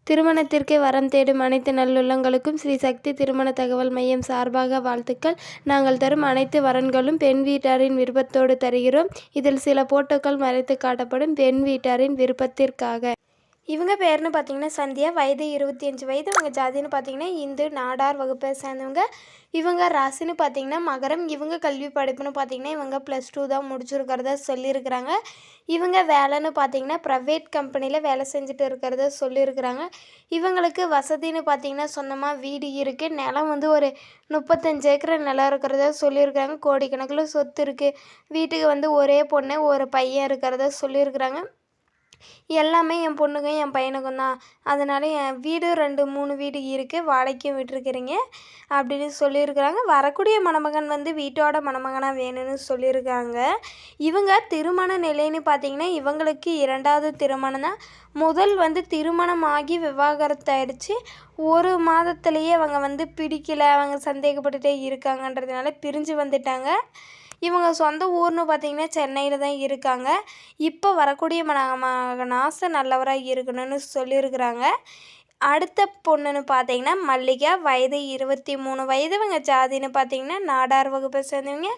திருமணத்திற்கு வரம் தேடும் அனைத்து நல்லுள்ளங்களுக்கும் ஸ்ரீ சக்தி திருமண தகவல் மையம் சார்பாக வாழ்த்துக்கள். நாங்கள் தரும் அனைத்து வரன்களும் பெண் வீட்டாரின் விருப்பத்தோடு தருகிறோம். இதில் சில போட்டோக்கள் மறைத்து காட்டப்படும் பெண் வீட்டாரின் விருப்பத்திற்காக. இவங்க பேர்னு பார்த்தீங்கன்னா சந்தியா, வயது 25 வயது. இவங்க ஜாதின்னு பார்த்தீங்கன்னா இந்து நாடார் வகுப்பை சேர்ந்தவங்க. இவங்க ராசின்னு பார்த்தீங்கன்னா மகரம். இவங்க கல்வி படிப்புன்னு பார்த்தீங்கன்னா இவங்க +2 தான் முடிச்சிருக்கிறத சொல்லியிருக்கிறாங்க. இவங்க வேலைன்னு பார்த்தீங்கன்னா ப்ரைவேட் கம்பெனியில் வேலை செஞ்சுட்டு இருக்கிறத சொல்லியிருக்கிறாங்க. இவங்களுக்கு வசதின்னு பார்த்தீங்கன்னா சொந்தமாக வீடு இருக்குது. நிலம் வந்து ஒரு 35 ஏக்கர் நிலம் இருக்கிறத சொல்லியிருக்கிறாங்க. கோடிக்கணக்கில் சொத்து இருக்குது. வீட்டுக்கு வந்து ஒரே பொண்ணு ஒரு பையன் இருக்கிறத சொல்லியிருக்கிறாங்க. எல்லாமே என் பொண்ணுக்கும் என் பையனுக்கும் தான். அதனால் என் வீடு 2-3 வீடு இருக்குது, வாடகைக்கும் விட்டுருக்கிறீங்க அப்படின்னு சொல்லியிருக்கிறாங்க. வரக்கூடிய மணமகன் வந்து வீட்டோட மணமகனாக வேணும்னு சொல்லியிருக்காங்க. இவங்க திருமண நிலைன்னு பார்த்தீங்கன்னா இவங்களுக்கு 2வது திருமணம் தான். முதல் வந்து திருமணமாகி விவாகரத்து ஆயிடுச்சு. 1 மாதத்துலேயே அவங்க வந்து பிடிக்கல, அவங்க சந்தேகப்பட்டுட்டே இருக்காங்கன்றதுனால பிரிஞ்சு வந்துட்டாங்க. இவங்க சொந்த ஊர்னு பார்த்திங்கன்னா சென்னையில் தான் இருக்காங்க. இப்போ வரக்கூடிய மகனாசை நல்லவராக இருக்கணும்னு சொல்லியிருக்கிறாங்க. அடுத்த பொண்ணுன்னு பார்த்தீங்கன்னா மல்லிகா, வயது 23 வயது. இவங்க ஜாதின்னு பார்த்தீங்கன்னா நாடார் வகுப்பை சேர்ந்தவங்க.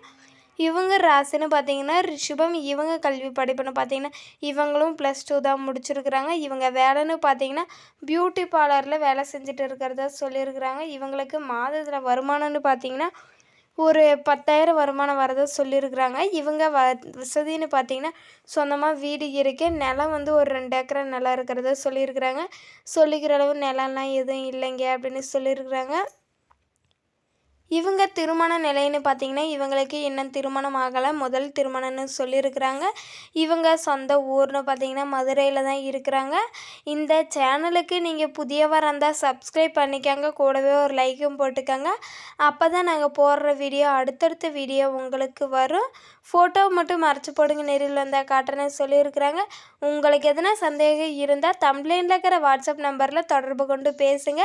இவங்க ராசின்னு பார்த்தீங்கன்னா ரிஷபம். இவங்க கல்வி படிப்புன்னு பார்த்தீங்கன்னா இவங்களும் +2 தான் முடிச்சிருக்கிறாங்க. இவங்க வேலைன்னு பார்த்தீங்கன்னா பியூட்டி பார்லரில் வேலை செஞ்சுட்டு இருக்கிறதா சொல்லியிருக்கிறாங்க. இவங்களுக்கு மாதத்தில் வருமானம்னு பார்த்தீங்கன்னா ஒரு 10,000 வருமானம் வரதா சொல்லியிருக்கிறாங்க. இவங்க வசதின்னு பார்த்தீங்கன்னா சொந்தமாக வீடு இருக்குது. நிலம் வந்து ஒரு 2 ஏக்கர் நிலம் இருக்கிறத சொல்லியிருக்கிறாங்க. சொல்லிக்கிற அளவு நிலம்லாம் எதுவும் இல்லைங்க அப்படின்னு சொல்லியிருக்கிறாங்க. இவங்க திருமண நிலைன்னு பார்த்தீங்கன்னா இவங்களுக்கு இன்னும் திருமணம் ஆகலை, முதல் திருமணம்னு சொல்லியிருக்கிறாங்க. இவங்க சொந்த ஊர்னு பார்த்தீங்கன்னா மதுரையில் தான் இருக்கிறாங்க. இந்த சேனலுக்கு நீங்கள் புதியவராக இருந்தால் சப்ஸ்கிரைப் பண்ணிக்கோங்க, கூடவே ஒரு லைக்கும் போட்டுக்கோங்க. அப்போ தான் நாங்கள் போடுற வீடியோ அடுத்தடுத்த வீடியோ உங்களுக்கு வரும். ஃபோட்டோ மட்டும் மறைச்சி போடுங்க, நேரில் வந்தால் காட்டுறேன்னு சொல்லியிருக்கிறாங்க. உங்களுக்கு எதனா சந்தேகம் இருந்தால் தம்ப்லைனில் இருக்கிற வாட்ஸ்அப் நம்பரில் தொடர்பு கொண்டு பேசுங்க.